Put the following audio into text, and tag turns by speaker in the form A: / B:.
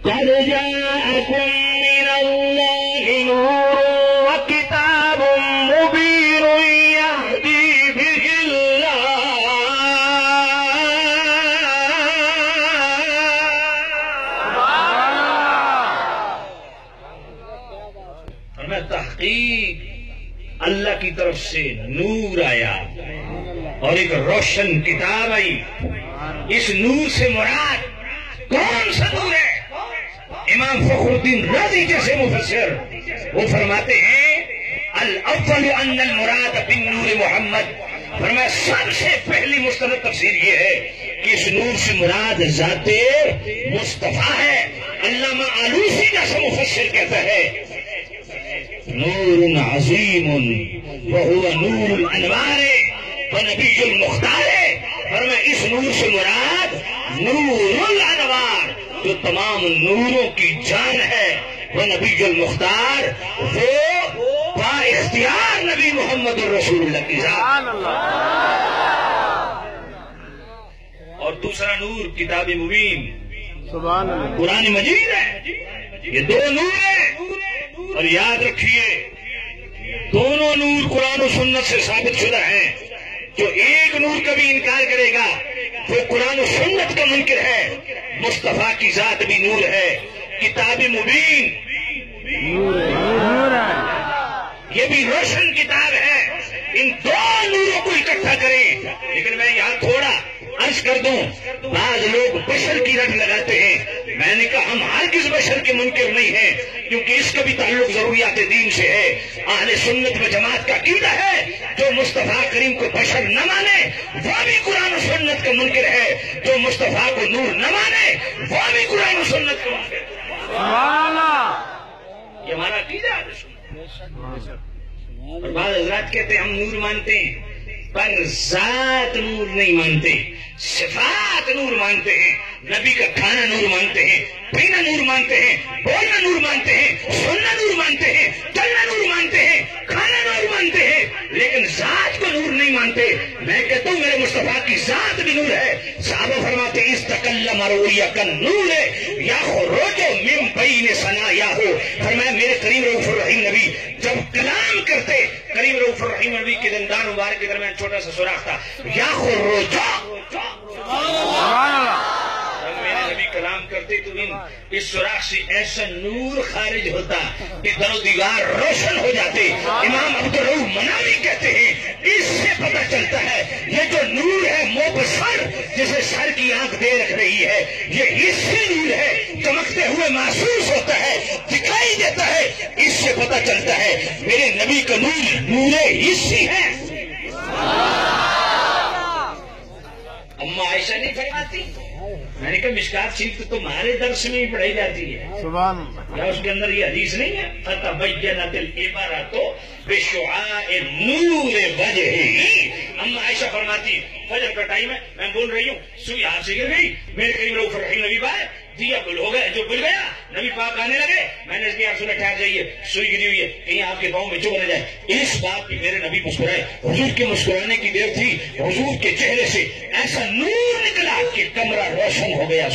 A: قد جاءكم من الله نور وكتاب مبين يهدي به تحقیق اللہ کی طرف سے نور آیا اور ایک روشن کتاب آئی. اس نور سے مراد کون سا نور ہے؟ امام فخر الدین رازی جیسے مفسر وہ فرماتے ہیں الاول ان المراد بالنور محمد. فرمایا سب سے پہلی مستند تفسیر یہ ہے کہ اس نور سے مراد ذات مصطفیٰ ہے. علامہ آلوسی جیسا مفسر کہتا ہے نور عظیم وهو نور الانوار ونبی المختار. فرمایا اس نور سے مراد نور الانوار جو تمام نوروں کی جان ہے، ونبی المختار وہ با اختیار نبی محمد رسول اللہ کی ذات. اور دوسرا نور کتاب مبین قرآن مجید ہے. یہ دو نور ہیں اور یاد رکھیے دونوں نور قرآن و سنت سے ثابت شدہ ہیں. جو ایک نور کا بھی انکار کرے گا وہ قرآن و سنت کا منکر ہے. مصطفیٰ کی ذات بھی نور ہے. کتاب مبین یہ بھی روشن کتاب ہے. ان دو نوروں کو اکٹھا کریں. لیکن میں یہاں تھوڑا عرض کر دوں، بعض لوگ بشر کی رٹ لگاتے ہیں. میں نے کہا ہم ہرگز بشر کے منکر نہیں ہیں، کیونکہ اس کا بھی تعلق ضروریات دین سے ہے. اہل سنت و جماعت کا عقیدہ ہے جو مصطفیٰ کریم کو بشر نہ مانے وہ بھی قرآن و سنت کا منکر ہے. جو مصطفیٰ کو نور نہ مانے وہ بھی قرآن و سنت کا منکر ہے. یہ ہمارا عقیدہ ہے. اور بعض حضرات کہتے ہیں ہم نور مانتے ہیں پر ذات نور نہیں مانتے، صفات نور مانتے ہیں. نبی کا کھانا نور مانتے ہیں، پینا نور مانتے ہیں، بولنا نور مانتے ہیں، سننا نور مانتے ہیں، چلنا نور مانتے ہیں، کھانا نور مانتے ہیں، لیکن ذات کو نور نہیں مانتے. میں کہتا ہوں میرے مصطفیٰ کی ذات بھی نور ہے. صحابہ فرماتے ہیں استقلم رویہ کا نور ہے یا خروج من بین ثنایاہ. فرمایا میرے کریم رؤوف الرحیم نبی جب کلام کرتے، کریم رؤوف الرحیم نبی کے دندان مبارک کے درمیان چھوٹا سا سوراخ تھا. یا خروج میرے نبی کلام کرتے تو اس سوراخ سے ایسا نور خارج ہوتا کہ در و دیوار روشن ہو جاتے. امام عبدالرؤوف مناوی کہتے ہیں اس سے پتہ چلتا ہے یہ جو نور ہے مبصر جسے سر کی آنکھ دے رکھ رہی ہے، یہ اس سے نور ہے چمکتے ہوئے محسوس ہوتا ہے، دکھائی دیتا ہے. اس سے پتہ چلتا ہے میرے نبی کا نور نور حصی ہے. اما عائشہ نہیں فرماتی؟ میں نے کہا مشکات شریف تو تمہارے درس میں ہی پڑھائی جاتی ہے. سبحان اللہ. یا اس کے اندر یہ حدیث نہیں ہے فتبینت العبرۃ بشعاع نور وجہہ. اما عائشہ فرماتی فجر کا ٹائم ہے، میں بول رہی ہوں، سوئی ہاتھ سے گر گئی، میرے کریم رؤوف الرحیم نبی پاک دیا بل ہو گئے، جو بل گیا نبی پاک آنے لگے. میں نے اس کی آنسو میں ٹھہر جائیے، سوئی گری ہوئی ہے کہیں آپ کے پاؤں میں چبھ نہ جائے. اس بات کی میرے نبی مسکرائے. حضور کے مسکرانے کی دیر تھی، حضور کے چہرے سے ایسا نور نکلا کہ کمرہ روشن ہو گیا.